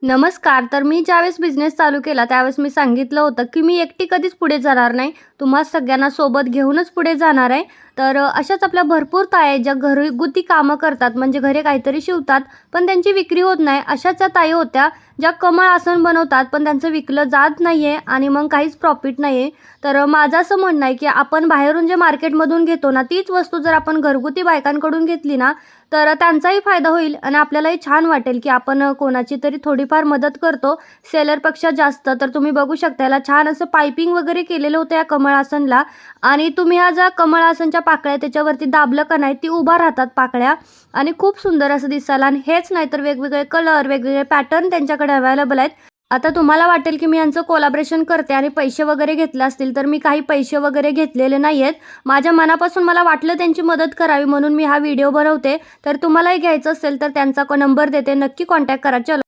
नमस्कार. तर मी ज्यावेळेस बिझनेस चालू केला त्यावेळेस मी सांगितलं होतं, की मी एकटी कधीच पुढे जाणार नाही. तुम्हा सगळ्यांना सोबत घेऊनच पुढे जाणार आहे. तर अशाच आपल्या भरपूर ताई आहेत ज्या घरगुती कामं करतात म्हणजे घरी काहीतरी शिवतात, पण त्यांची विक्री होत नाही. अशाच त्या ताई होत्या ज्या कमळ आसन बनवतात, पण त्यांचं विकलं जात नाहीये आणि मग काहीच प्रॉफिट नाहीये. तर माझं असं म्हणणं आहे, की आपण बाहेरून जे मार्केटमधून घेतो ना, तीच वस्तू जर आपण घरगुती बायकांकडून घेतली ना, तर त्यांचाही फायदा होईल आणि आपल्यालाही छान वाटेल, की आपण कोणाची तरी थोडीफार मदत करतो सेलरपेक्षा जास्त. तर तुम्ही बघू शकता याला छान असं पाइपिंग वगैरे केलेलं होतं या कमळ आसनला आणि तुम्ही ह्या ज्या कमळ आसनच्या पाकळ्या त्याच्यावरती दाबलं का नाही, ती उभा राहतात पाकळ्या आणि खूप सुंदर असं दिसायला आणि हेच नाही तर वेगवेगळे कलर, वेगवेगळे पॅटर्न त्यांच्याकडे अवेलेबल आहेत. आता तुम्हाला वाटेल, की मी यांचं कोलॅबोरेशन करते आणि पैसे वगैरे घेतले असतील, तर मी काही पैसे वगैरे घेतलेले नाहीयेत. माझ्या मनापासून मला वाटलं त्यांची मदत करावी म्हणून मी हा व्हिडिओ बनवते. तर तुम्हालाही घ्यायचं असेल तर त्यांचा नंबर देते. नक्की कॉन्टॅक्ट करा. चलो